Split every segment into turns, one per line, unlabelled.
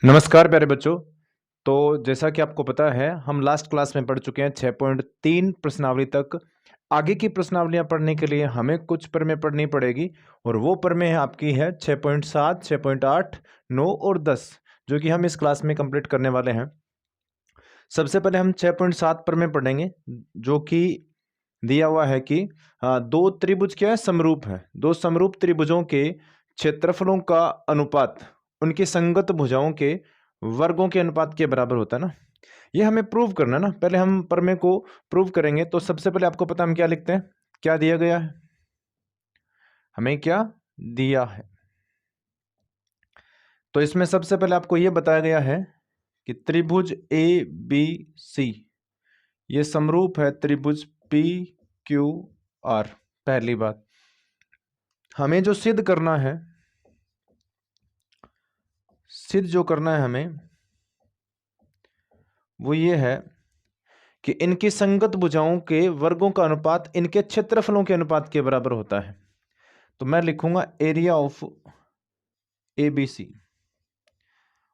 नमस्कार प्यारे बच्चों। तो जैसा कि आपको पता है हम लास्ट क्लास में पढ़ चुके हैं 6.3 प्रश्नावली तक। आगे की प्रश्नावलियां पढ़ने के लिए हमें कुछ प्रमेय पढ़नी पड़ेगी और वो प्रमेय आपकी है 6.7, 6.8, 9 और 10 जो कि हम इस क्लास में कंप्लीट करने वाले हैं। सबसे पहले हम 6.7 प्रमेय पढ़ेंगे जो कि दिया हुआ है कि दो त्रिभुज क्या है, समरूप है। दो समरूप त्रिभुजों के क्षेत्रफलों का अनुपात उनकी संगत भुजाओं के वर्गों के अनुपात के बराबर होता है ना। ये हमें प्रूव करना है ना। पहले हम प्रमेय को प्रूव करेंगे तो सबसे पहले आपको पता हम क्या लिखते हैं, क्या दिया गया है, हमें क्या दिया है। तो इसमें सबसे पहले आपको यह बताया गया है कि त्रिभुज ए बी सी ये समरूप है त्रिभुज पी क्यू आर। पहली बात हमें जो सिद्ध करना है, सिद्ध जो करना है हमें वो ये है कि इनकी संगत भुजाओं के वर्गों का अनुपात इनके क्षेत्रफलों के अनुपात के बराबर होता है। तो मैं लिखूंगा area of A B C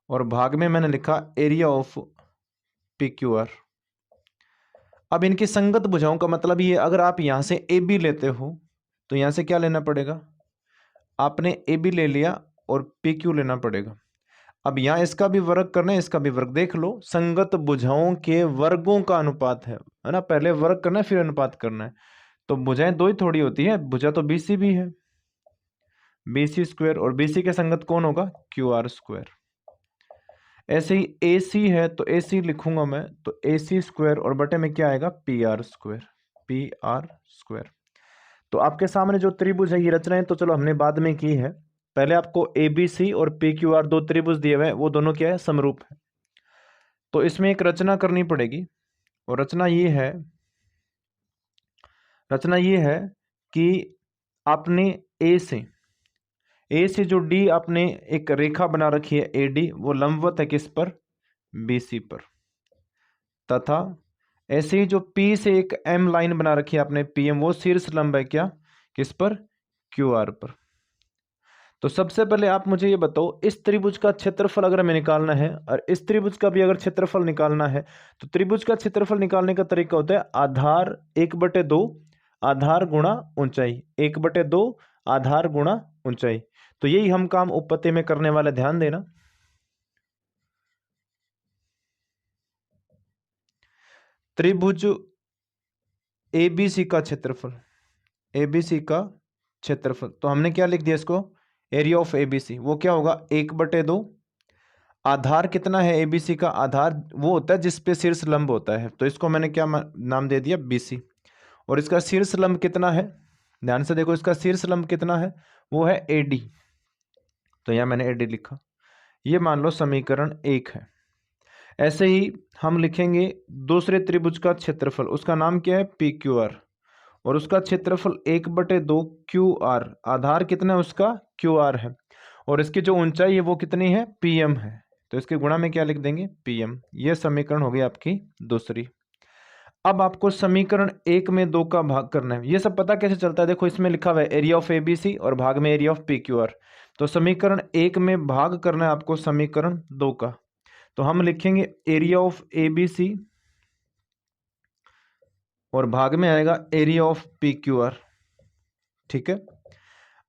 और भाग में मैंने लिखा area of P Q R. अब इनकी संगत भुजाओं का मतलब ये, अगर आप यहां से ए बी लेते हो तो यहां से क्या लेना पड़ेगा, आपने ए बी ले लिया और पी क्यू लेना पड़ेगा। अब यहां इसका भी वर्ग करना है, इसका भी वर्ग। देख लो, संगत भुजाओं के वर्गों का अनुपात है ना। पहले वर्ग करना है फिर अनुपात करना है। तो भुजाएं दो ही थोड़ी होती है, भुजा तो बीसी भी है, बीसी स्क्वायर, और बीसी के संगत कौन होगा, क्यू आर स्क्वायर। ऐसे ही ए सी है तो ए सी लिखूंगा मैं, तो ए सी स्क्वायर और बटे में क्या आएगा, P R square, P R square. तो आपके सामने जो त्रिभुज है ये रचनाएं तो चलो हमने बाद में की है। पहले आपको ए बी सी और पी क्यू आर दो त्रिभुज दिए हुए हैं, वो दोनों क्या है, समरूप है। तो इसमें एक रचना करनी पड़ेगी और रचना ये है, रचना ये है कि आपने ए से जो डी आपने एक रेखा बना रखी है ए डी, वो लंबवत है किस पर, बी सी पर। तथा ऐसे ही जो पी से एक एम लाइन बना रखी है आपने पी एम, वो शीर्ष लंब है क्या, किस पर, क्यू आर पर। तो सबसे पहले आप मुझे ये बताओ, इस त्रिभुज का क्षेत्रफल अगर हमें निकालना है और इस त्रिभुज का भी अगर क्षेत्रफल निकालना है, तो त्रिभुज का क्षेत्रफल निकालने का तरीका होता है आधार 1/2 आधार गुणा ऊंचाई, 1/2 आधार गुणा ऊंचाई। तो यही हम काम उपपत्ति में करने वाले, ध्यान देना। त्रिभुज एबीसी का क्षेत्रफल, एबीसी का क्षेत्रफल, तो हमने क्या लिख दिया इसको, एरिया ऑफ एबीसी, वो क्या होगा, 1/2। आधार कितना है एबीसी का, आधार वो होता है जिसपे शीर्ष लंब होता है, तो इसको मैंने क्या नाम दे दिया, बीसी। और इसका शीर्ष लंब कितना है, ध्यान से देखो, इसका शीर्ष लंब कितना है, वो है एडी। तो यहां मैंने एडी लिखा, ये मान लो समीकरण 1 है। ऐसे ही हम लिखेंगे दूसरे त्रिभुज का क्षेत्रफल, उसका नाम क्या है, पी क्यू आर, और उसका क्षेत्रफल 1/2 क्यू आर, आधार कितना है उसका, क्यू आर है, और इसकी जो ऊंचाई है वो कितनी है, पी एम है। तो इसके गुणा में क्या लिख देंगे, पी एम। ये समीकरण हो गई आपकी दूसरी। अब आपको समीकरण 1 में 2 का भाग करना है। ये सब पता कैसे चलता है, देखो इसमें लिखा हुआ है एरिया ऑफ एबीसी और भाग में area of P Q are. तो समीकरण 1 में भाग करना है आपको समीकरण 2 का, तो हम लिखेंगे area of A B C और भाग में आएगा area of P Q R. ठीक है,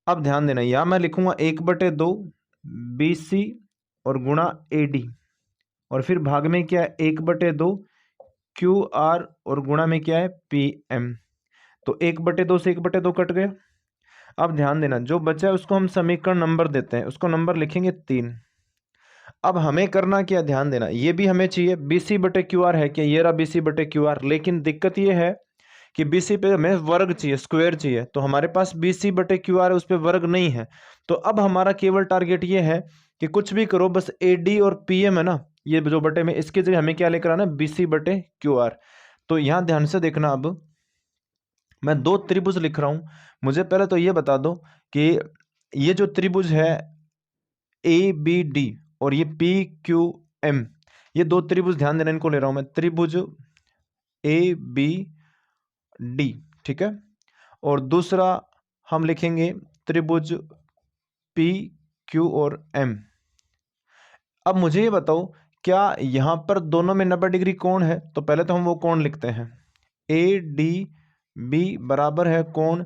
अब ध्यान देना, यहां मैं लिखूंगा 1/2 बी सी और गुणा ए डी, और फिर भाग में क्या है, 1/2 क्यू आर और गुणा में क्या है, पी एम। तो 1/2 से 1/2 कट गया। अब ध्यान देना, जो बचा है उसको हम समीकरण नंबर देते हैं, उसको नंबर लिखेंगे 3। अब हमें करना क्या, ध्यान देना, ये भी हमें चाहिए, BC/QR है क्या, ये रहा BC/QR, लेकिन दिक्कत ये है कि BC पे हमें वर्ग चाहिए, स्क्वायर चाहिए, तो हमारे पास BC/QR है, उस पर वर्ग नहीं है। तो अब हमारा केवल टारगेट ये है कि कुछ भी करो, बस AD और PM है ना, ये जो बटे में, इसके जगह हमें क्या लेकर आना, BC/QR। तो यहां ध्यान से देखना, अब मैं दो त्रिभुज लिख रहा हूं। मुझे पहले तो ये बता दो कि ये जो त्रिभुज है ABD और ये PQM, ये दो त्रिभुज, ध्यान देना, इनको ले रहा हूं मैं, त्रिभुज ABD, ठीक है। और दूसरा हम लिखेंगे त्रिभुज PQ और M। अब मुझे ये बताओ, क्या यहाँ पर दोनों में 90 डिग्री कोण है? तो पहले तो हम वो कोण लिखते हैं, ए डी बी बराबर है कोण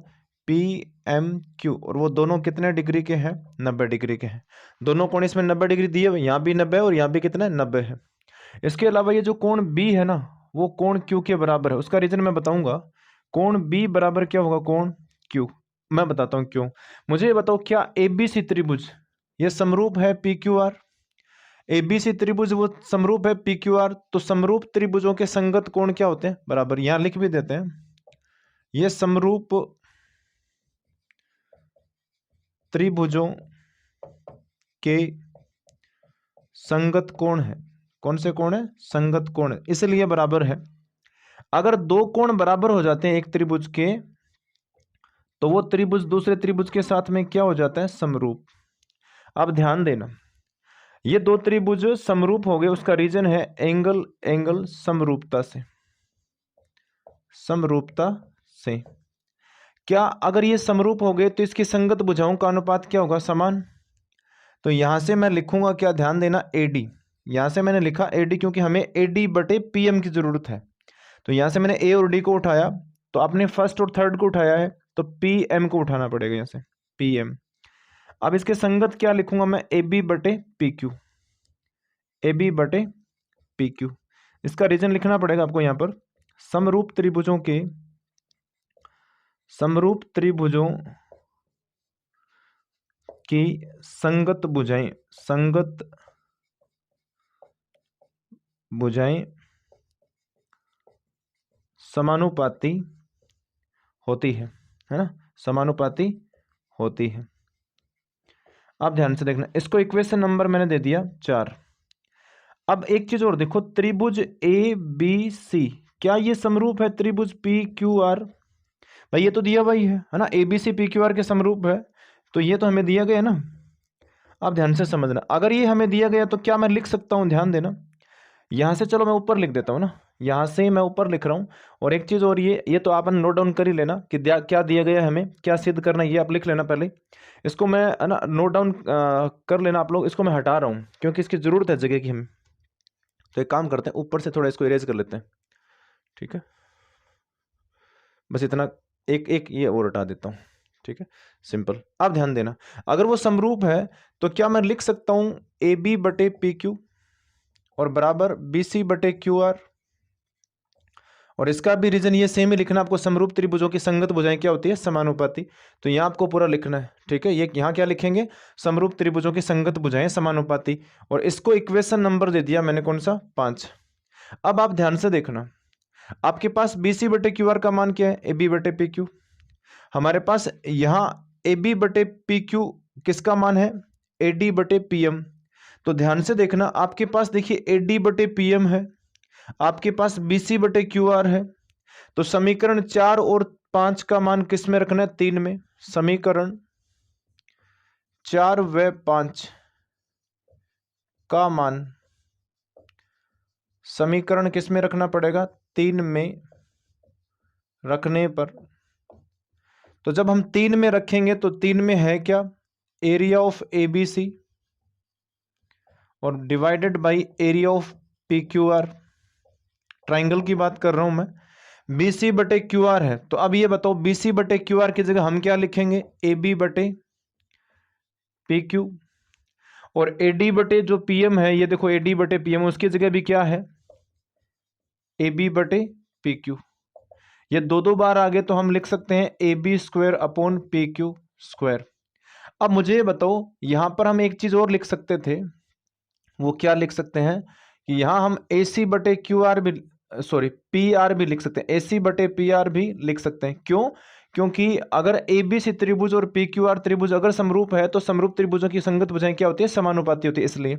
पी एम क्यू, और वो दोनों कितने डिग्री के हैं? 90 डिग्री के हैं। दोनों कोण इसमें 90 डिग्री दिए हुए, यहाँ भी 90 है और यहाँ भी कितना है? 90 है। इसके अलावा ये जो कोण बी है ना, वो कोण क्यू के बराबर है। उसका रीजन मैं बताऊंगा। कोण बी बराबर क्या होगा? कोण क्यू। मैं बताता हूँ क्यों। मुझे ये बताओ, क्या एबीसी त्रिभुज ये समरूप है पी क्यू आर? एबीसी त्रिभुज वो समरूप है पी क्यू आर, तो समरूप त्रिभुजों के संगत कोण क्या होते हैं? बराबर। यहां लिख भी देते हैं, ये समरूप त्रिभुजों के संगत कोण है। कौन से कोण है? संगत कोण है, इसलिए बराबर है। अगर दो कोण बराबर हो जाते हैं एक त्रिभुज के, तो वो त्रिभुज दूसरे त्रिभुज के साथ में क्या हो जाता है? समरूप। अब ध्यान देना, ये दो त्रिभुज समरूप हो गए, उसका रीजन है एंगल समरूपता से। समरूपता से क्या, अगर ये समरूप हो गए तो इसकी संगत भुजाओं का अनुपात क्या होगा? समान। तो यहां से मैं लिखूंगा क्या? ध्यान देना, एडी। यहां से मैंने लिखा एडी क्योंकि हमें एडी बटे पीएम की जरूरत है। तो यहां से मैंने ए और डी को उठाया, तो आपने फर्स्ट और थर्ड को उठाया है, तो पीएम को उठाना पड़ेगा यहां से, पीएम। अब इसके संगत क्या लिखूंगा मैं? ए बी बटे पी क्यू। ए बी बटे पी क्यू। इसका रीजन लिखना पड़ेगा आपको यहां पर। समरूप त्रिभुजों की संगत भुजाएं समानुपाती होती है ना? समानुपाती होती है। अब ध्यान से देखना, इसको इक्वेशन नंबर मैंने दे दिया 4। अब एक चीज और देखो, त्रिभुज ए बी सी, क्या ये समरूप है त्रिभुज पी क्यू आर? भाई ये तो दिया हुआ ही है ना, A B C P Q R के समरूप है, तो ये तो हमें दिया गया ना। अब ध्यान से समझना, अगर ये हमें दिया गया तो क्या मैं लिख सकता हूं? ध्यान देना, यहां से चलो मैं ऊपर लिख देता हूं ना, यहां से मैं ऊपर लिख रहा हूं। और एक चीज और, ये तो आप नोट डाउन कर ही लेना कि क्या दिया गया है, हमें क्या सिद्ध करना है, ये आप लिख लेना पहले। इसको मैं है ना नोट डाउन कर लेना आप लोग। इसको मैं हटा रहा हूं क्योंकि इसकी जरूरत है जगह की हमें। तो एक काम करते हैं, ऊपर से थोड़ा इसको इरेज कर लेते हैं, ठीक है? बस इतना, एक एक ये और हटा देता हूँ, ठीक है? सिंपल। अब ध्यान देना, अगर वो समरूप है तो क्या मैं लिख सकता हूं ए बी बटे पी क्यू और बराबर बी सी बटे क्यू आर? और इसका भी रीजन ये सेम ही लिखना आपको, समरूप त्रिभुजों की संगत भुजाएं क्या होती है? समानुपाती। तो यहाँ आपको पूरा लिखना है, ठीक है? ये यहाँ क्या लिखेंगे? समरूप त्रिभुजों की संगत भुजाएं समानुपाती। और इसको इक्वेशन नंबर दे दिया मैंने, कौन सा? 5। अब आप ध्यान से देखना, आपके पास बी सी बटे क्यू आर का मान क्या है? ए बी बटे पी क्यू। हमारे पास यहाँ ए बी बटे पी क्यू किसका मान है? ए डी बटे पी एम। तो ध्यान से देखना, आपके पास देखिए ए डी बटे पी एम है, आपके पास बी सी बटे क्यू आर है। तो समीकरण 4 और 5 का मान किस में रखना है? 3 में। समीकरण 4 व 5 का मान समीकरण किस में रखना पड़ेगा? 3 में रखने पर, तो जब हम 3 में रखेंगे तो 3 में है क्या? Area of A B C और divided by area of P Q R. Triangle की बात कर रहा हूं मैं। बी सी बटे क्यू आर है, तो अब ये बताओ बी सी बटे क्यू आर की जगह हम क्या लिखेंगे? ए बी बटे पी क्यू। और ए डी बटे जो पी एम है, ये देखो ए डी बटे पी एम, उसकी जगह भी क्या है? ए बी बटे पी क्यू। ये दो बार आगे तो हम लिख सकते हैं A B square upon P Q square. अब मुझे ये बताओ, यहां पर हम एक चीज और लिख सकते थे, वो क्या लिख सकते हैं कि यहां हम ए सी बटे क्यू आर भी, सॉरी पी आर भी लिख सकते हैं, ए सी बटे पी आर भी लिख सकते हैं। क्यों? क्योंकि अगर ए बी सी त्रिभुज और पी क्यू आर त्रिभुज अगर समरूप है तो समरूप त्रिभुजों की संगत भुजाएं क्या होती है? समानुपाती होती है। इसलिए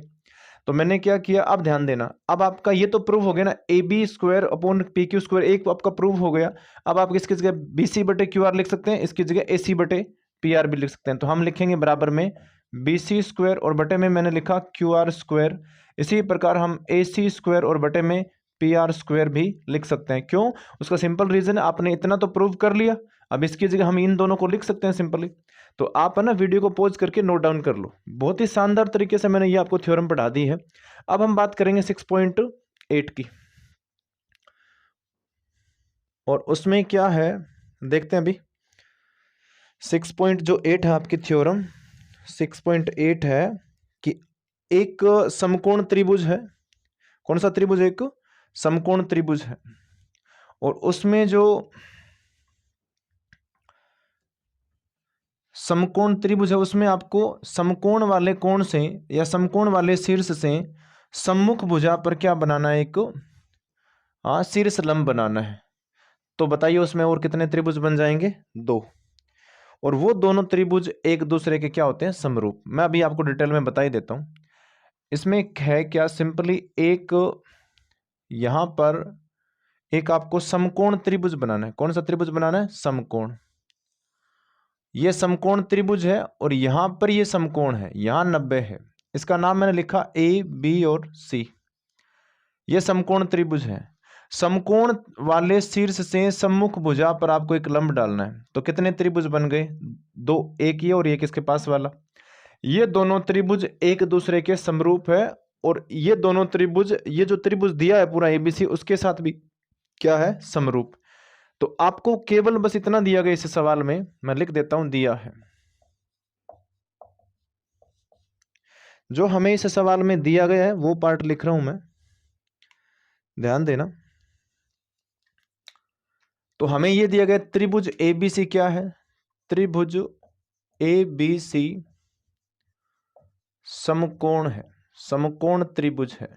तो मैंने क्या किया, अब ध्यान देना, अब आपका ये तो प्रूव हो गया ना, A B square upon P Q square, एक आपका प्रूव हो गया। अब आप इसकी जगह बी सी बटे क्यू आर लिख सकते हैं, इसकी जगह ए सी बटे पी आर भी लिख सकते हैं। तो हम लिखेंगे बराबर में बी सी स्क्वायर और बटे में मैंने लिखा क्यू आर स्क्वायर। इसी प्रकार हम ए सी स्क्वायर और बटे में पी आर स्क्वायर भी लिख सकते हैं। क्यों? उसका सिंपल रीजन है, आपने इतना तो प्रूव कर लिया, अब इसकी जगह हम इन दोनों को लिख सकते हैं सिंपली। तो आप है ना वीडियो को पॉज करके नोट डाउन कर लो। बहुत ही शानदार तरीके से मैंने ये आपको थ्योरम पढ़ा दी है। अब हम बात करेंगे 6.8 की, और उसमें क्या है देखते हैं अभी। 6.8 है आपकी थ्योरम, 6.8 है कि एक समकोण त्रिभुज है। कौन सा त्रिभुज? एक समकोण त्रिभुज है, और उसमें जो समकोण त्रिभुज है उसमें आपको समकोण वाले कोण से या समकोण वाले शीर्ष से सम्मुख भुजा पर क्या बनाना है? एक शीर्ष लंब बनाना है। तो बताइए उसमें और कितने त्रिभुज बन जाएंगे? 2। और वो दोनों त्रिभुज एक दूसरे के क्या होते हैं? समरूप। मैं अभी आपको डिटेल में बता ही देता हूं। इसमें है क्या, सिंपली एक यहां पर एक आपको समकोण त्रिभुज बनाना है। कौन सा त्रिभुज बनाना है? समकोण। ये समकोण त्रिभुज है और यहां पर ये समकोण है, यहां 90 है। इसका नाम मैंने लिखा ए, बी और सी। ये समकोण त्रिभुज है। समकोण वाले शीर्ष से सम्मुख भुजा पर आपको एक लंब डालना है। तो कितने त्रिभुज बन गए? 2। एक ये और एक इसके पास वाला। ये दोनों त्रिभुज एक दूसरे के समरूप है, और ये दोनों त्रिभुज, ये जो त्रिभुज दिया है पूरा एबीसी, उसके साथ भी क्या है? समरूप। तो आपको केवल बस इतना दिया गया इस सवाल में, मैं लिख देता हूं दिया है। जो हमें इस सवाल में दिया गया है वो पार्ट लिख रहा हूं मैं, ध्यान देना। तो हमें ये दिया गया त्रिभुज एबीसी क्या है? त्रिभुज एबीसी समकोण है, समकोण त्रिभुज है।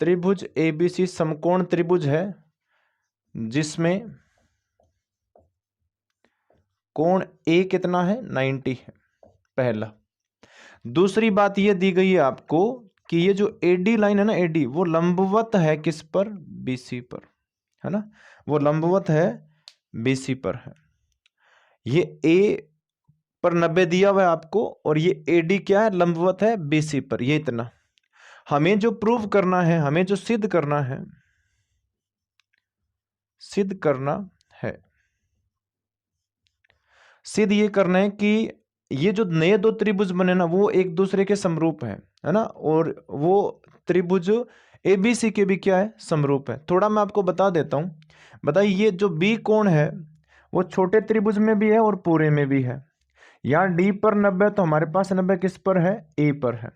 त्रिभुज एबीसी समकोण त्रिभुज है जिसमें कोण ए कितना है? 90 है, पहला। दूसरी बात ये दी गई है आपको कि ये जो एडी लाइन है ना, एडी, वो लंबवत है किस पर? बीसी पर, है ना। वो लंबवत है बीसी पर है। ये ए पर 90 दिया हुआ है आपको, और ये एडी क्या है? लंबवत है बीसी पर। ये इतना हमें जो प्रूव करना है, हमें जो सिद्ध करना है, सिद्ध करना है, सिद्ध ये करना है कि ये जो नए दो त्रिभुज बने ना, वो एक दूसरे के समरूप है ना। और वो त्रिभुज एबीसी के भी क्या है? समरूप है। थोड़ा मैं आपको बता देता हूं। बताइए, ये जो बी कोण है वो छोटे त्रिभुज में भी है और पूरे में भी है। यहाँ डी पर 90, तो हमारे पास 90 किस पर है? ए पर है।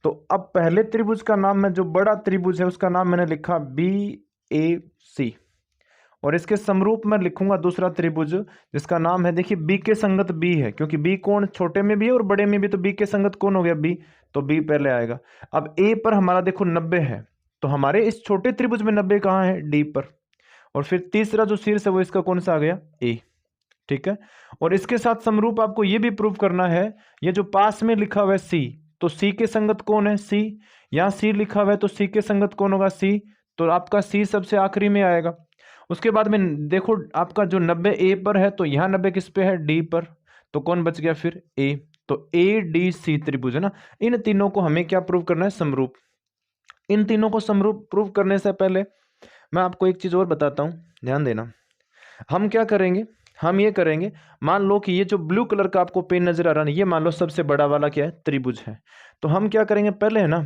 तो अब पहले त्रिभुज का नाम, मैं जो बड़ा त्रिभुज है उसका नाम मैंने लिखा बी ए सी, और इसके समरूप में लिखूंगा दूसरा त्रिभुज जिसका नाम है, देखिए बी के संगत बी है, क्योंकि बी कोण छोटे में भी है और बड़े में भी, तो बी के संगत कौन हो गया? बी। तो बी पहले आएगा। अब ए पर हमारा देखो 90 है, तो हमारे इस छोटे त्रिभुज में 90 कहाँ है? डी पर। और फिर तीसरा जो शीर्ष है वो इसका कौन सा आ गया? ए। ठीक है। और इसके साथ समरूप आपको ये भी प्रूव करना है, ये जो पास में लिखा हुआ है सी, तो सी के संगत कौन है? सी। यहाँ सी लिखा हुआ है तो सी के संगत कौन होगा? सी। तो आपका सी सबसे आखिरी में आएगा। उसके बाद में देखो आपका जो 90 ए पर है, तो यहाँ 90 किस पे है? डी पर। तो कौन बच गया फिर? ए। तो ए डी सी त्रिभुज है ना। इन तीनों को हमें क्या प्रूव करना है? समरूप। इन तीनों को समरूप प्रूव करने से पहले मैं आपको एक चीज और बताता हूं, ध्यान देना। हम क्या करेंगे? हम ये करेंगे, मान लो कि ये जो ब्लू कलर का आपको पेन नजर आ रहा है, ये मान लो सबसे बड़ा वाला क्या है? त्रिभुज है। तो हम क्या करेंगे? पहले है ना,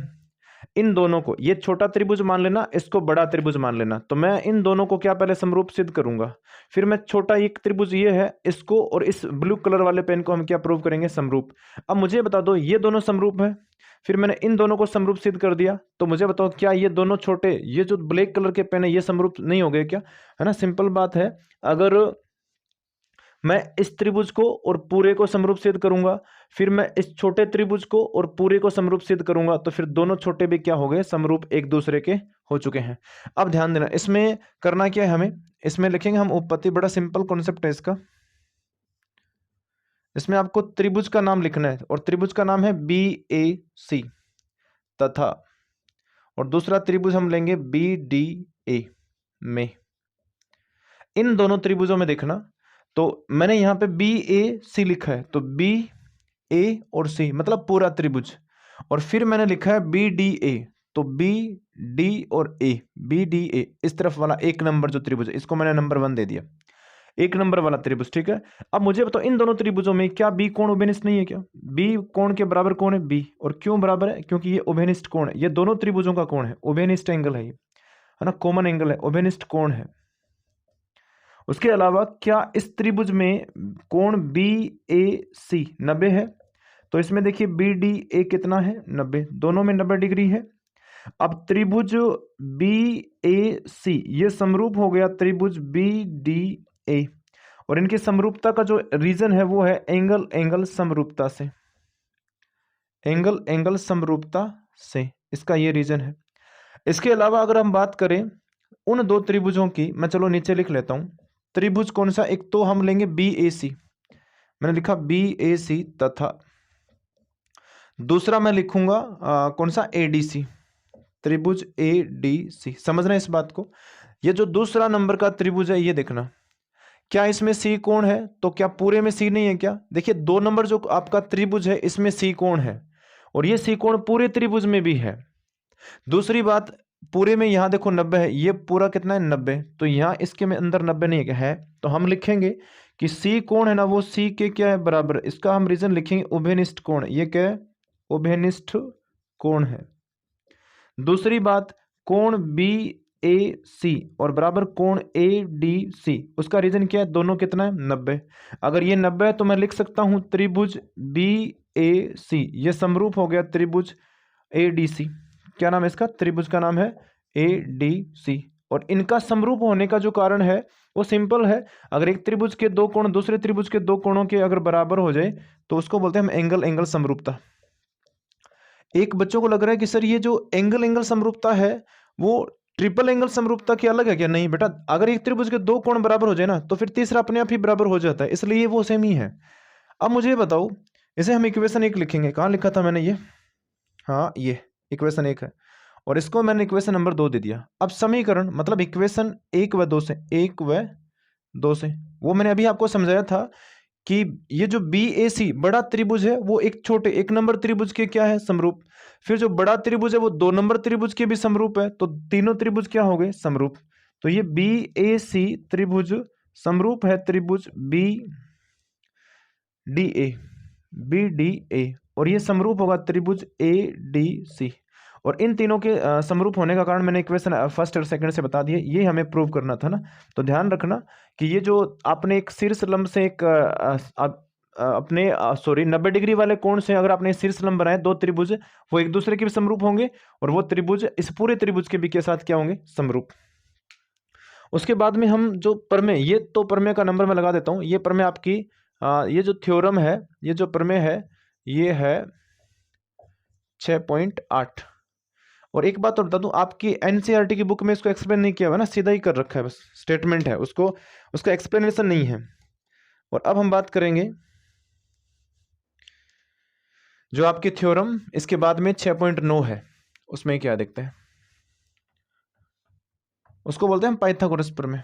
इन दोनों को, ये छोटा त्रिभुज मान लेना, इसको बड़ा त्रिभुज मान लेना। तो मैं इन दोनों को क्या पहले समरूप सिद्ध करूंगा। फिर मैं छोटा एक त्रिभुज ये है, इसको और इस ब्लू कलर वाले पेन को हम क्या प्रूव करेंगे? समरूप। अब मुझे बता दो, ये दोनों समरूप है। फिर मैंने इन दोनों को समरूप सिद्ध कर दिया, तो मुझे बताओ क्या ये दोनों छोटे, ये जो ब्लैक कलर के पेन है, ये समरूप नहीं हो गए क्या? है ना, सिंपल बात है। अगर मैं इस त्रिभुज को और पूरे को समरूप सिद्ध करूंगा, फिर मैं इस छोटे त्रिभुज को और पूरे को समरूप सिद्ध करूंगा, तो फिर दोनों छोटे भी क्या हो गए? समरूप एक दूसरे के हो चुके हैं। अब ध्यान देना, इसमें करना क्या है हमें? इसमें लिखेंगे हम उपपत्ति, बड़ा सिंपल कॉन्सेप्ट है इसका। इसमें आपको त्रिभुज का नाम लिखना है, और त्रिभुज का नाम है बी ए सी, तथा और दूसरा त्रिभुज हम लेंगे बी डी ए में। इन दोनों त्रिभुजों में देखना, तो मैंने यहां पे बी ए सी लिखा है, तो बी ए और सी मतलब पूरा त्रिभुज। और फिर मैंने लिखा है बी डी ए, तो बी डी और ए, बी डी ए, इस तरफ वाला एक नंबर जो त्रिभुज है, इसको मैंने नंबर 1 दे दिया। 1 नंबर वाला त्रिभुज, ठीक है। अब मुझे बताओ इन दोनों त्रिभुजों में क्या बी कोण उभयनिष्ठ नहीं है क्या? बी कोण के बराबर कौन है? बी। और क्यों बराबर है? क्योंकि ये उभयनिष्ठ कोण है, ये दोनों त्रिभुजों का कोण है, उभयनिष्ठ एंगल है ये, है ना, कॉमन एंगल है, उभयनिष्ठ कोण है। उसके अलावा क्या इस त्रिभुज में कोण बी ए सी 90 है? तो इसमें देखिए बी डी ए कितना है? 90, दोनों में 90 डिग्री है। अब त्रिभुज बी ए सी ये समरूप हो गया त्रिभुज बी डी ए, और इनकी समरूपता का जो रीजन है वो है एंगल एंगल समरूपता से, एंगल एंगल समरूपता से, इसका ये रीजन है। इसके अलावा अगर हम बात करें उन दो त्रिभुजों की, मैं चलो नीचे लिख लेता हूं। त्रिभुज कौन सा? एक तो हम लेंगे बी ए सी, मैंने लिखा बी ए सी, तथा दूसरा मैं लिखूंगा कौन सा? ए डी सी, त्रिभुज ए डी सी। समझ रहे हैं इस बात को? ये जो दूसरा नंबर का त्रिभुज है ये देखना, क्या इसमें सी कोण है? तो क्या पूरे में सी नहीं है क्या? देखिए 2 नंबर जो आपका त्रिभुज है इसमें सी कोण है, और ये सी कोण पूरे त्रिभुज में भी है। दूसरी बात, पूरे में यहां देखो 90 है, ये पूरा कितना है? 90, तो यहां इसके में अंदर 90 नहीं है, तो हम लिखेंगे कि सी कोण है ना वो सी के क्या है? बराबर। इसका हम रीजन लिखेंगे उभयनिष्ठ कोण, ये क्या है? उभयनिष्ठ कोण है। दूसरी बात, कोण बी ए सी और बराबर कोण ए डी सी, उसका रीजन क्या है? दोनों कितना है? 90। अगर ये 90 है तो मैं लिख सकता हूं त्रिभुज बी ए सी ये समरूप हो गया त्रिभुज ए डी सी। क्या नाम है इसका? त्रिभुज का नाम है ए डी सी। और इनका समरूप होने का जो कारण है वो सिंपल है, अगर एक त्रिभुज के दो कोण दूसरे त्रिभुज के दो कोणों के अगर बराबर हो जाए तो उसको बोलते हैं हम एंगल एंगल समरूपता। एक बच्चों को लग रहा है कि सर ये जो एंगल एंगल समरूपता है वो ट्रिपल एंगल समरूपता की अलग है क्या? नहीं बेटा, अगर एक त्रिभुज के दो कोण बराबर हो जाए ना तो फिर तीसरा अपने आप ही बराबर हो जाता है, इसलिए वो सेम ही है। अब मुझे बताओ, इसे हम इक्वेशन 1 लिखेंगे। कहाँ लिखा था मैंने ये? हाँ, ये इक्वेशन 1 है, और इसको मैंने इक्वेशन नंबर 2 दे दिया। अब समीकरण मतलब इक्वेशन 1 व 2 से, 1 व 2 से, वो मैंने अभी आपको समझाया था कि ये जो बी ए सी बड़ा त्रिभुज है वो एक छोटे 1 नंबर त्रिभुज के क्या है? समरूप। फिर जो बड़ा त्रिभुज है वो 2 नंबर त्रिभुज के भी समरूप है, तो तीनों त्रिभुज क्या हो गए? समरूप। तो ये बी ए सी त्रिभुज समरूप है त्रिभुज B D A, B D A, और ये समरूप होगा त्रिभुज ए डी सी। और इन तीनों के समरूप होने का कारण मैंने इक्वेशन फर्स्ट और सेकंड से बता दिए, ये हमें प्रूव करना था ना। तो ध्यान रखना कि ये जो आपने एक शीर्ष लंब से एक अपने 90 डिग्री वाले कोण से अगर आपने शीर्ष लंब बनाए दो त्रिभुज, वो एक दूसरे के भी समरूप होंगे, और वो त्रिभुज इस पूरे त्रिभुज के भी के साथ क्या होंगे? समरूप। उसके बाद में हम जो प्रमेय, ये तो प्रमेय का नंबर मैं लगा देता हूँ, ये प्रमेय आपकी ये जो थ्योरम है, ये जो प्रमेय है ये है 6.8। और एक बात और बता दूं, आपकी एनसीईआरटी की बुक में इसको एक्सप्लेन नहीं किया हुआ ना, सीधा ही कर रखा है, बस स्टेटमेंट है, उसको उसका एक्सप्लेनेशन नहीं है। और अब हम बात करेंगे जो आपकी थ्योरम इसके बाद में 6.9 है, उसमें क्या देखते हैं, उसको बोलते हैं हम पाइथागोरस प्रमेय।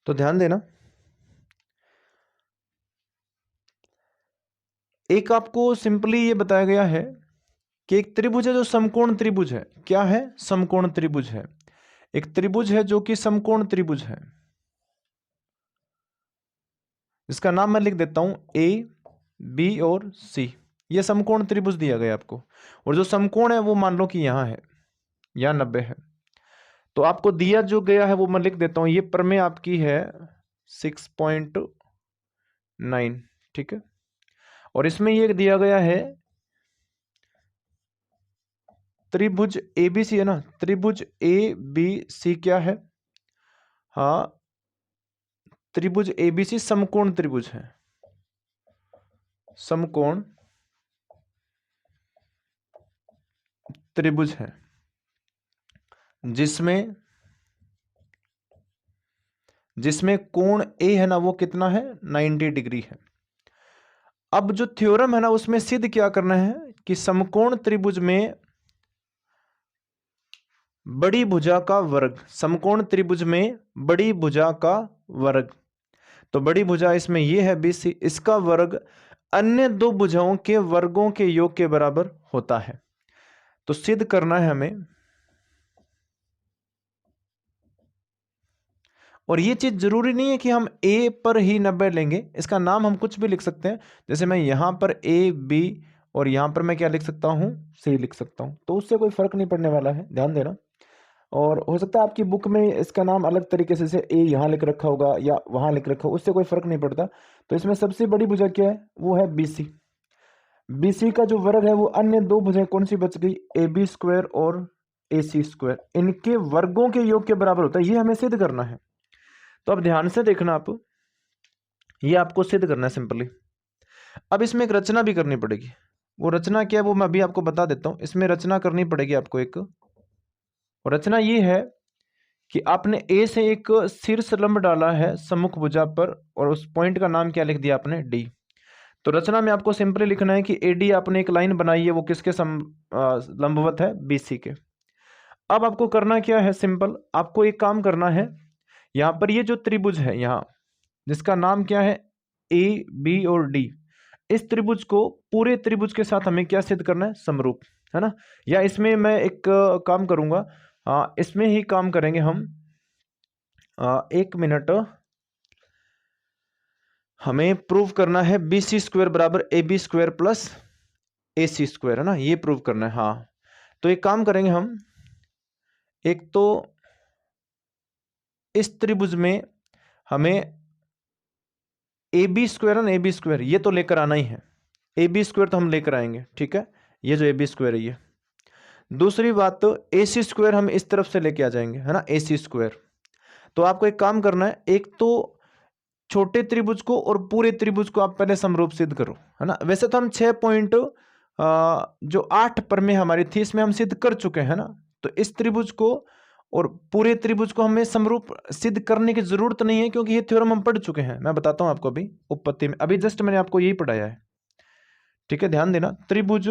तो ध्यान देना, एक आपको सिंपली ये बताया गया है कि एक त्रिभुज है जो समकोण त्रिभुज है। क्या है? समकोण त्रिभुज है। एक त्रिभुज है जो कि समकोण त्रिभुज है, इसका नाम मैं लिख देता हूं ए बी और सी। ये समकोण त्रिभुज दिया गया आपको, और जो समकोण है वो मान लो कि यहां है, यहां 90 है। तो आपको दिया जो गया है वो मैं लिख देता हूं, ये प्रमेय आपकी है 6.9, ठीक है। और इसमें ये दिया गया है त्रिभुज एबीसी है ना, त्रिभुज ए बी सी क्या है? हाँ, त्रिभुज एबीसी समकोण त्रिभुज है, समकोण त्रिभुज है, जिसमें जिसमें कोण ए है ना वो कितना है? 90 डिग्री है। अब जो थ्योरम है ना उसमें सिद्ध क्या करना है कि समकोण त्रिभुज में बड़ी भुजा का वर्ग, समकोण त्रिभुज में बड़ी भुजा का वर्ग, तो बड़ी भुजा इसमें ये है BC, इसका वर्ग अन्य दो भुजाओं के वर्गों के योग के बराबर होता है। तो सिद्ध करना है हमें, और ये चीज जरूरी नहीं है कि हम ए पर ही 90 लेंगे, इसका नाम हम कुछ भी लिख सकते हैं। जैसे मैं यहां पर ए बी और यहां पर मैं क्या लिख सकता हूं, सी लिख सकता हूं, तो उससे कोई फर्क नहीं पड़ने वाला है, ध्यान देना। और हो सकता है आपकी बुक में इसका नाम अलग तरीके से, जैसे ए यहाँ लिख रखा होगा या वहां लिख रखा होगा, उससे कोई फर्क नहीं पड़ता। तो इसमें सबसे बड़ी भुजा क्या है, वो है बीसी। बीसी का जो वर्ग है वो अन्य दो भुजाएं कौन सी बच गई, ए बी स्क्वायर और ए सी स्क्वायर, इनके वर्गों के योग के बराबर होता है। ये हमें सिद्ध करना है। तो अब ध्यान से देखना आप, ये आपको सिद्ध करना है सिंपली। अब इसमें एक रचना भी करनी पड़ेगी। वो रचना क्या है वो मैं अभी आपको बता देता हूं। इसमें रचना करनी पड़ेगी आपको एक, और रचना ये है कि आपने ए से एक शीर्ष लंब डाला है सम्मुख भुजा पर, और उस पॉइंट का नाम क्या लिख दिया आपने, डी। तो रचना में आपको सिंपली लिखना है कि एडी आपने एक लाइन बनाई है, वो किसके लंबवत है, बीसी के। अब आपको करना क्या है, सिंपल आपको एक काम करना है। यहां पर ये जो त्रिभुज है यहाँ, जिसका नाम क्या है, ए बी और डी, इस त्रिभुज को पूरे त्रिभुज के साथ हमें क्या सिद्ध करना है, समरूप, है ना। या इसमें मैं एक काम करूंगा, इसमें ही काम करेंगे हम। एक मिनट, हमें प्रूव करना है बी सी स्क्वायर बराबर A B square plus A C square, है ना, ये प्रूव करना है। हाँ, तो एक काम करेंगे हम, एक तो इस त्रिभुज में हमें ए बी स्क्वायर है ना, ए बी स्क्वायर ये तो लेकर आना ही है, ए बी स्क्वायर तो हम लेकर आएंगे, ठीक है। ये जो ए बी स्क्वायर है ये, दूसरी बात तो ए सी स्क्वायर हम इस तरफ से लेके आ जाएंगे, है ना, ए सी स्क्वायर। तो आपको एक काम करना है, एक तो छोटे त्रिभुज को और पूरे त्रिभुज को आप पहले समरूप सिद्ध करो, है ना। वैसे तो हम 6 पॉइंट जो 8 पर में हमारी थी इसमें हम सिद्ध कर चुके हैं ना। तो इस त्रिभुज को और पूरे त्रिभुज को हमें समरूप सिद्ध करने की जरूरत नहीं है, क्योंकि ये थ्योरम हम पढ़ चुके हैं। मैं बताता हूं आपको अभी उत्पत्ति में, अभी जस्ट मैंने आपको यही पढ़ाया है, ठीक है। ध्यान देना, त्रिभुज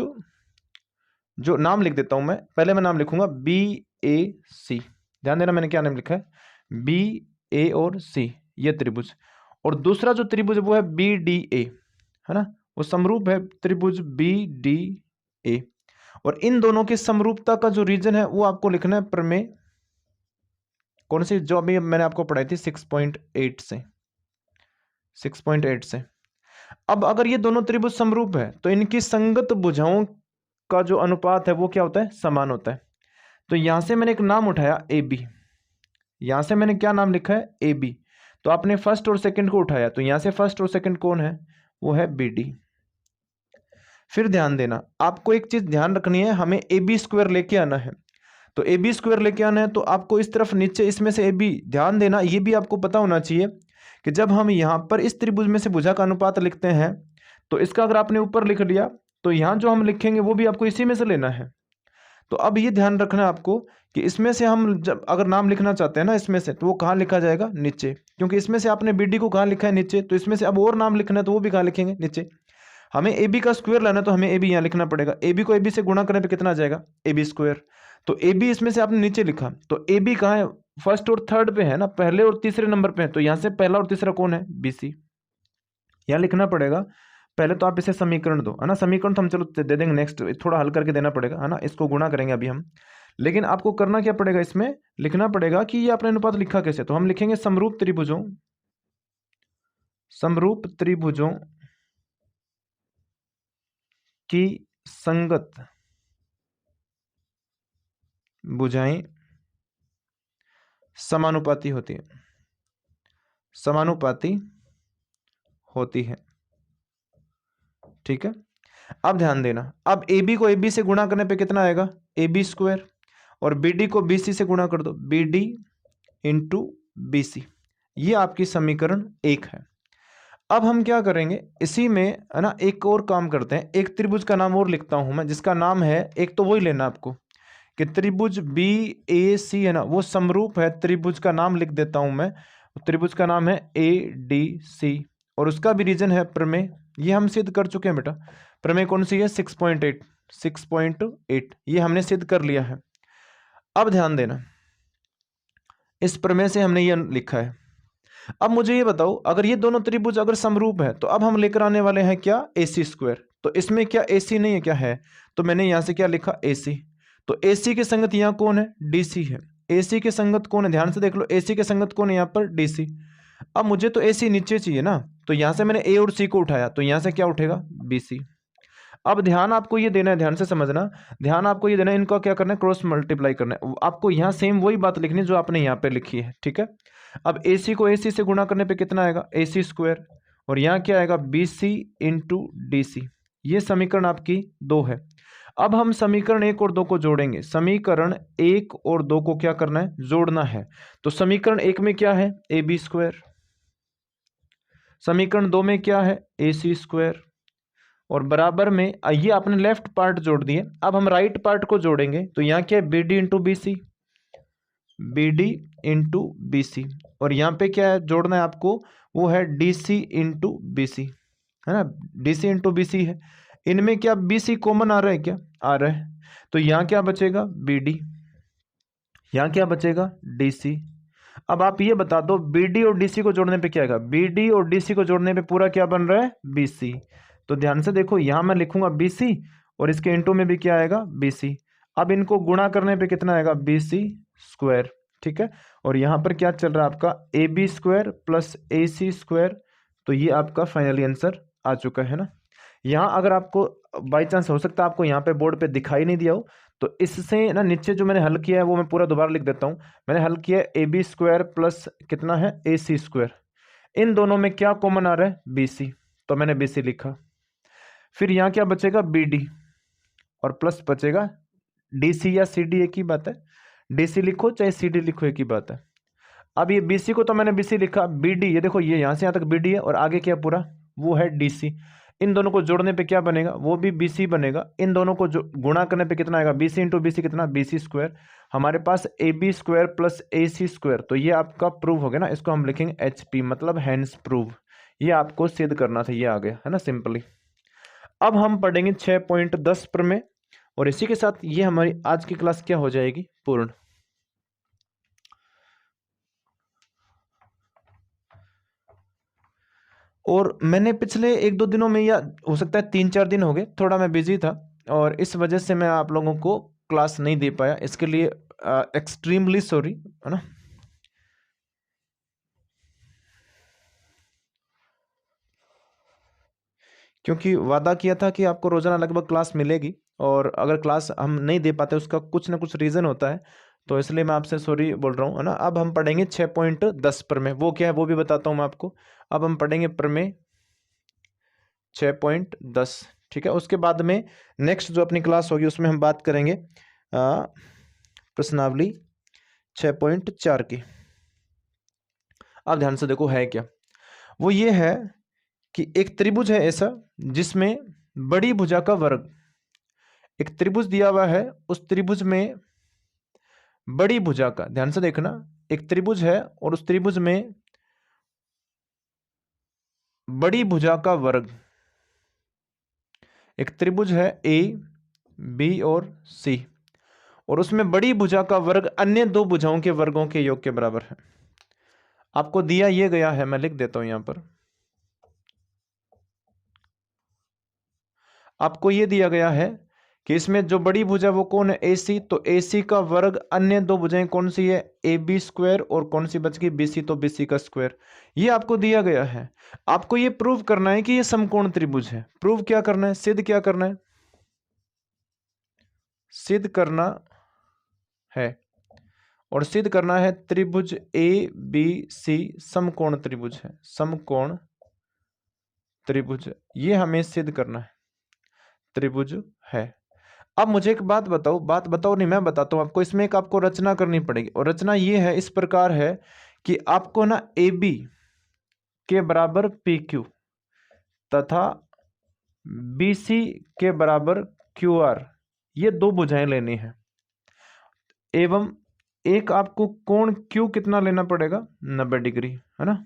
जो नाम लिख देता हूं मैं, पहले मैं नाम लिखूंगा बी ए सी। ध्यान देना मैंने क्या नाम लिखा है, बी ए और सी, ये त्रिभुज। और दूसरा जो त्रिभुज वो है बी डी ए, है ना, वो समरूप है त्रिभुज बी डी ए। और इन दोनों की समरूपता का जो रीजन है वो आपको लिखना है प्रमेय, कौन सी, जो अभी मैंने आपको पढ़ाई थी 6.8 से, 6.8 से। अब अगर ये दोनों त्रिभुज समरूप है तो इनकी संगत भुजाओं का जो अनुपात है वो क्या होता है, समान होता है। तो यहां से मैंने एक नाम उठाया ए बी, यहां से मैंने क्या नाम लिखा है, ए बी। तो आपने फर्स्ट और सेकंड को उठाया, तो यहां से फर्स्ट और सेकंड कौन है, वो है बी डी। फिर ध्यान देना, आपको एक चीज ध्यान रखनी है, हमें ए बी स्क्वायर लेके आना है। तो ए बी स्क्वायर लेके आना है तो आपको इस तरफ नीचे इसमें से ए बी, ध्यान देना ये भी आपको पता होना चाहिए कि जब हम यहां पर इस त्रिभुज में से भुजा का अनुपात लिखते हैं, तो इसका अगर आपने ऊपर लिख लिया तो यहां जो हम लिखेंगे वो भी आपको इसी में से लेना है। तो अब ये ध्यान रखना है आपको कि इसमें से हम जब अगर नाम लिखना चाहते हैं ना इसमें से, तो वो कहाँ लिखा जाएगा, नीचे। क्योंकि इसमें से आपने बी डी को कहाँ लिखा है, नीचे। तो इसमें से अब और नाम लिखना है तो वो भी कहाँ लिखेंगे, नीचे। हमें ए बी का स्क्वायर लाना है तो हमें ए बी यहाँ लिखना पड़ेगा। ए बी को ए बी से गुणा करने पे कितना आ जाएगा, ए बी स्क्वायर। तो ए बी इसमें से आपने नीचे लिखा, तो ए बी कहाँ है, फर्स्ट और थर्ड पे है ना, पहले और तीसरे नंबर पे है। तो यहाँ से पहला और तीसरा कौन है, बी सी, यहाँ लिखना पड़ेगा। पहले तो आप इसे समीकरण दो, है ना, समीकरण तो हम चलो दे देंगे, नेक्स्ट थोड़ा हल करके देना पड़ेगा, है ना, इसको गुणा करेंगे अभी हम। लेकिन आपको करना क्या पड़ेगा, इसमें लिखना पड़ेगा कि ये आपने अनुपात लिखा कैसे। तो हम लिखेंगे समरूप त्रिभुजों, समरूप त्रिभुजों की संगत भुजाएं समानुपाती होती है, समानुपाती होती है, ठीक है। अब ध्यान देना, अब ए बी को ए बी से गुणा करने पे कितना आएगा, ए बी स्क्वायर, और बी डी को बी सी से गुणा कर दो, B D into B C. ये आपकी समीकरण 1 है। अब हम क्या करेंगे, इसी में, है ना, एक और काम करते हैं, एक त्रिभुज का नाम और लिखता हूं मैं, जिसका नाम है, एक तो वही लेना आपको कि त्रिभुज बी ए सी, है ना, वो समरूप है। त्रिभुज का नाम लिख देता हूं मैं, त्रिभुज का नाम है ए डी सी, और उसका भी रीजन है प्रमेय। ये हम सिद्ध कर चुके हैं बेटा, प्रमेय कौन सी है, 6.8, 6.8, ये हमने सिद्ध कर लिया है। अब ध्यान देना, इस प्रमेय से हमने ये लिखा है अब मुझे ये बताओ, अगर ये दोनों त्रिभुज अगर समरूप है तो अब हम लेकर आने वाले हैं क्या, AC स्क्वायर। तो इसमें क्या AC नहीं है, क्या है, तो मैंने यहां से क्या लिखा, AC। तो AC के संगत यहाँ कौन है, DC है। AC के संगत कौन है, ध्यान से देख लो, AC के संगत कौन है यहाँ पर, DC। अब मुझे तो AC नीचे चाहिए ना, तो यहां से मैंने A और C को उठाया, तो यहां से क्या उठेगा, BC। अब ध्यान आपको ये देना है, ध्यान से समझना, ध्यान आपको ये देना है, इनका क्या करना है, क्रॉस मल्टीप्लाई करना है। आपको यहाँ सेम वही बात लिखनी है जो आपने यहाँ पे लिखी है, ठीक है। अब AC को AC से गुणा करने पे कितना आएगा, AC स्क्वायर, और यहाँ क्या आएगा, BC इंटू DC। ये समीकरण आपकी 2 है। अब हम समीकरण 1 और 2 को जोड़ेंगे। समीकरण 1 और 2 को क्या करना है, जोड़ना है। तो समीकरण 1 में क्या है, AB स्क्वायर, समीकरण 2 में क्या है, AC स्क्वायर, और बराबर में ये आपने लेफ्ट पार्ट जोड़ दिए। अब हम राइट पार्ट को जोड़ेंगे, तो यहाँ क्या है, BD into BC, BD into BC, और यहाँ पे क्या है जोड़ना है आपको, वो है DC इंटू BC, है ना, DC इंटू BC है। इनमें क्या BC कॉमन आ रहा है, क्या आ रहा है, तो यहाँ क्या बचेगा, BD, यहाँ क्या बचेगा, DC। अब आप ये बता दो, BD और DC को जोड़ने पे क्या आएगा, BD और DC को जोड़ने पे पूरा क्या बन रहा है, BC। तो ध्यान से देखो, यहां मैं लिखूंगा BC, और इसके इंटू में भी क्या आएगा, BC। अब इनको गुणा करने पे कितना आएगा, BC स्क्वायर, ठीक है। और यहां पर क्या चल रहा है आपका, AB square plus AC square. तो ये आपका फाइनली आंसर आ चुका है ना। यहाँ अगर आपको बाई चांस हो सकता है आपको यहाँ पे बोर्ड पे दिखाई नहीं दिया हो, तो इससे ना नीचे जो मैंने हल किया है वो मैं पूरा दोबारा लिख देता हूँ। मैंने हल किया AB स्क्वायर प्लस कितना है, AC स्क्वायर। इन दोनों में क्या कॉमन आ रहा है, BC, तो मैंने BC लिखा। फिर यहाँ क्या बचेगा, BD, और प्लस बचेगा DC या CD, एक ही बात है। DC लिखो चाहे CD लिखो, एक ही बात है। अब ये BC को तो मैंने BC लिखा, BD ये देखो, ये यहाँ से यहाँ तक BD है, और आगे क्या पूरा वो है DC। इन दोनों को जोड़ने पे क्या बनेगा, वो भी BC बनेगा। इन दोनों को जो गुणा करने पे कितना आएगा, BC इंटू BC कितना, BC स्क्वायर। हमारे पास AB square plus AC square, तो ये आपका प्रूव हो गया ना। इसको हम लिखेंगे HP, मतलब हैंस प्रूव। ये आपको सिद्ध करना था, ये आ गया है ना, सिंपली। अब हम पढ़ेंगे 6.10 प्रमेय, और इसी के साथ ये हमारी आज की क्लास क्या हो जाएगी, पूर्ण। और मैंने पिछले 1-2 दिनों में, या हो सकता है 3-4 दिन हो गए, थोड़ा मैं बिजी था, और इस वजह से मैं आप लोगों को क्लास नहीं दे पाया। इसके लिए एक्सट्रीमली सॉरी, है ना। क्योंकि वादा किया था कि आपको रोजाना लगभग क्लास मिलेगी, और अगर क्लास हम नहीं दे पाते उसका कुछ ना कुछ रीज़न होता है, तो इसलिए मैं आपसे सॉरी बोल रहा हूँ, है ना। अब हम पढ़ेंगे 6.10 प्रमेय, वो क्या है वो भी बताता हूँ मैं आपको। अब हम पढ़ेंगे प्रमेय 6.10, ठीक है। उसके बाद में नेक्स्ट जो अपनी क्लास होगी उसमें हम बात करेंगे प्रश्नावली 6.4 की। अब ध्यान से देखो है क्या, वो ये है कि एक त्रिभुज है ऐसा जिसमें बड़ी भुजा का वर्ग, एक त्रिभुज दिया हुआ है, उस त्रिभुज में बड़ी भुजा का, ध्यान से देखना, एक त्रिभुज है और उस त्रिभुज में बड़ी भुजा का वर्ग, एक त्रिभुज है A, B और C, और उसमें बड़ी भुजा का वर्ग अन्य दो भुजाओं के वर्गों के योग के बराबर है। आपको दिया ये गया है, मैं लिख देता हूं यहां पर, आपको ये दिया गया है कि इसमें जो बड़ी भुजा वो कौन है, AC, तो AC का वर्ग अन्य दो भुजाएं कौन सी है, AB स्क्वायर, और कौन सी बच गई, BC, तो BC का स्क्वायर। ये आपको दिया गया है। आपको ये प्रूव करना है कि ये समकोण त्रिभुज है। प्रूव क्या करना है, सिद्ध क्या करना है, सिद्ध करना है, और सिद्ध करना है त्रिभुज ABC समकोण त्रिभुज है, समकोण त्रिभुज, ये हमें सिद्ध करना है, त्रिभुज है। अब मुझे एक बात बताओ, बात बताओ नहीं मैं बताता हूं आपको, इसमें एक आपको रचना करनी पड़ेगी, और रचना ये है, इस प्रकार है कि आपको ना AB के बराबर PQ तथा BC के बराबर QR, ये दो भुजाएं लेनी है, एवं एक आपको कोण Q कितना लेना पड़ेगा, 90 डिग्री, है ना,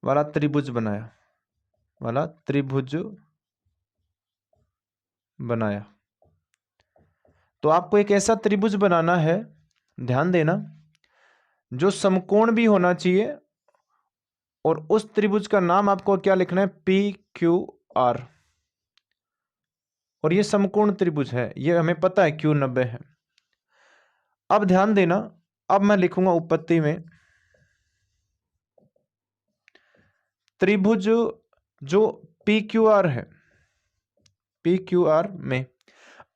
वाला त्रिभुज बनाया, वाला त्रिभुज बनाया। तो आपको एक ऐसा त्रिभुज बनाना है, ध्यान देना, जो समकोण भी होना चाहिए, और उस त्रिभुज का नाम आपको क्या लिखना है, पी क्यू आर। और ये समकोण त्रिभुज है, ये हमें पता है क्यू 90 है। अब ध्यान देना, अब मैं लिखूंगा उत्पत्ति में त्रिभुज जो पी क्यू आर है, पी क्यू आर में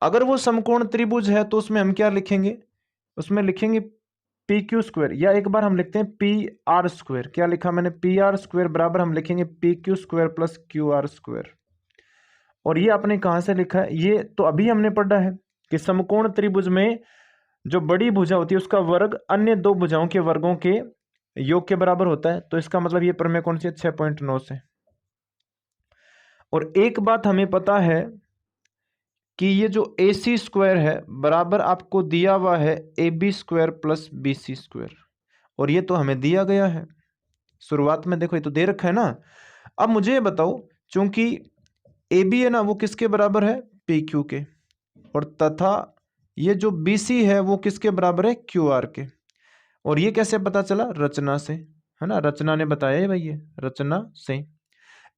अगर वो समकोण त्रिभुज है तो उसमें हम क्या लिखेंगे, उसमें लिखेंगे पी क्यू स्क्वायर, या एक बार हम लिखते हैं पी आर स्क्वायर। क्या लिखा मैंने, पी आर स्क्वायर बराबर हम लिखेंगे P Q square plus Q R square. और ये आपने कहां से लिखा है, ये तो अभी हमने पढ़ा है कि समकोण त्रिभुज में जो बड़ी भुजा होती है उसका वर्ग अन्य दो भुजाओं के वर्गों के योग के बराबर होता है। तो इसका मतलब ये प्रमेय कौन सी है, 6.9 से। और एक बात हमें पता है कि ये जो ए सी स्क्वायर है बराबर आपको दिया हुआ है A B square plus B C square, और ये तो हमें दिया गया है शुरुआत में, देखो ये तो दे रखा है ना। अब मुझे ये बताओ, चूंकि ए बी है ना वो किसके बराबर है, पी क्यू के, और तथा ये जो बी सी है वो किसके बराबर है, क्यू आर के। और ये कैसे पता चला, रचना से, है ना, रचना ने बताया है भाई, ये रचना से।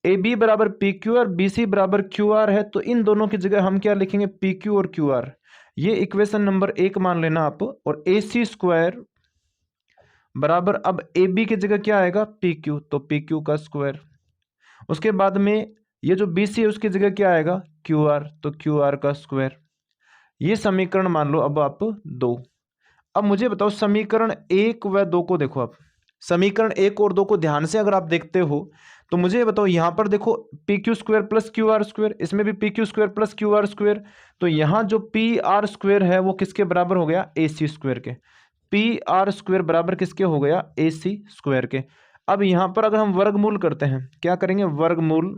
ए बी बराबर P Q R, B C बराबर क्यू आर है, तो इन दोनों की जगह हम क्या लिखेंगे, पी क्यू और क्यू आर। ये इक्वेशन नंबर 1 मान लेना आप। और ए सी स्क्वायर बराबर अब ए बी की जगह क्या आएगा, पी क्यू, तो पी क्यू का स्क्वायर। उसके बाद में ये जो बी सी है उसकी जगह क्या आएगा, क्यू आर, तो क्यू आर का स्क्वायर। ये समीकरण मान लो अब आप 2। अब मुझे बताओ समीकरण 1 व 2 को देखो आप, समीकरण 1 और 2 को ध्यान से अगर आप देखते हो तो मुझे बताओ, यहां पर देखो P Q square plus Q R square, इसमें भी P Q square plus Q R square, तो यहां जो पी आर स्क्वायर है वो किसके बराबर हो गया, ए सी स्क्वायर के। पी आर स्क्वायर बराबर किसके हो गया, ए सी स्क्वायर के। अब यहां पर अगर हम वर्गमूल करते हैं, क्या करेंगे, वर्गमूल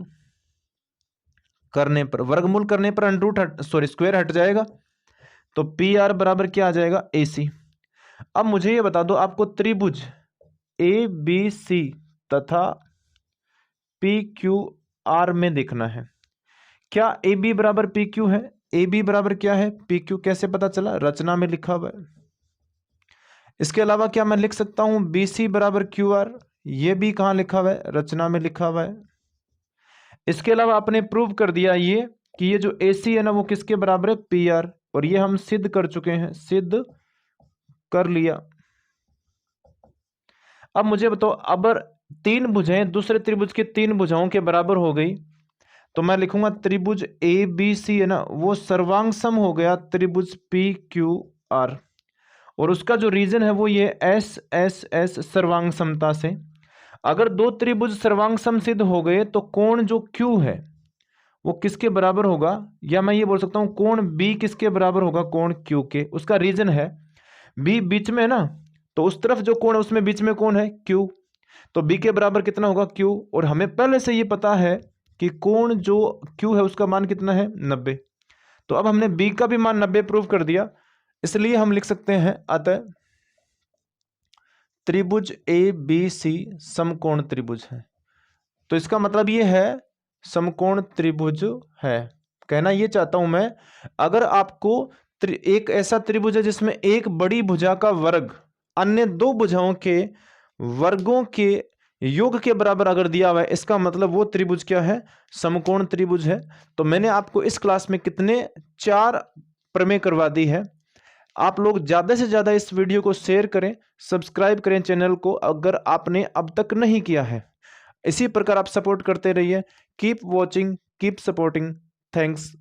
करने पर, वर्गमूल करने पर अंडरूट स्क्वायर हट जाएगा, तो पी आर बराबर क्या आ जाएगा, ए सी। अब मुझे ये बता दो, आपको त्रिभुज ए बी सी तथा पी क्यू आर में देखना है, क्या ए बी बराबर पी क्यू है, ए बी बराबर क्या है, पी क्यू, कैसे पता चला, रचना में लिखा हुआ है। इसके अलावा क्या मैं लिख सकता हूं, बी सी बराबर क्यू आर, ये भी कहां लिखा हुआ है, रचना में लिखा हुआ है। इसके अलावा आपने प्रूव कर दिया ये कि ये जो ए सी है ना वो किसके बराबर है, पी आर, और ये हम सिद्ध कर चुके हैं, सिद्ध कर लिया। अब मुझे बताओ, अगर 3 भुजाएं दूसरे त्रिभुज के 3 भुजाओं के बराबर हो गई तो मैं लिखूंगा त्रिभुज ए बी सी है ना वो सर्वांग सम हो गया त्रिभुज पी क्यू आर। और उसका जो रीजन है वो ये एस एस एस सर्वांग समता से। अगर 2 त्रिभुज सर्वांग सम सिद्ध हो गए तो कोण जो क्यू है वो किसके बराबर होगा, या मैं ये बोल सकता हूं कोण बी किसके बराबर होगा, कोण क्यू के। उसका रीजन है बी बीच में है ना, तो उस तरफ जो कोण है उसमें बीच में कौन है, क्यू, तो बी के बराबर कितना होगा, क्यू। और हमें पहले से ये पता है कि कोण जो क्यू है उसका मान कितना है, 90। तो अब हमने बी का भी मान 90 प्रूव कर दिया, इसलिए हम लिख सकते हैं अतः त्रिभुज ए बी सी समकोण त्रिभुज है। तो इसका मतलब ये है समकोण त्रिभुज है। कहना ये चाहता हूं मैं, अगर आपको एक ऐसा त्रिभुज है जिसमें एक बड़ी भुजा का वर्ग अन्य 2 भुजाओं के वर्गों के योग के बराबर अगर दिया हुआ है, इसका मतलब वो त्रिभुज क्या है, समकोण त्रिभुज है। तो मैंने आपको इस क्लास में कितने 4 प्रमेय करवा दी है। आप लोग ज़्यादा से ज़्यादा इस वीडियो को शेयर करें, सब्सक्राइब करें चैनल को अगर आपने अब तक नहीं किया है। इसी प्रकार आप सपोर्ट करते रहिए। Keep watching, keep supporting. Thanks.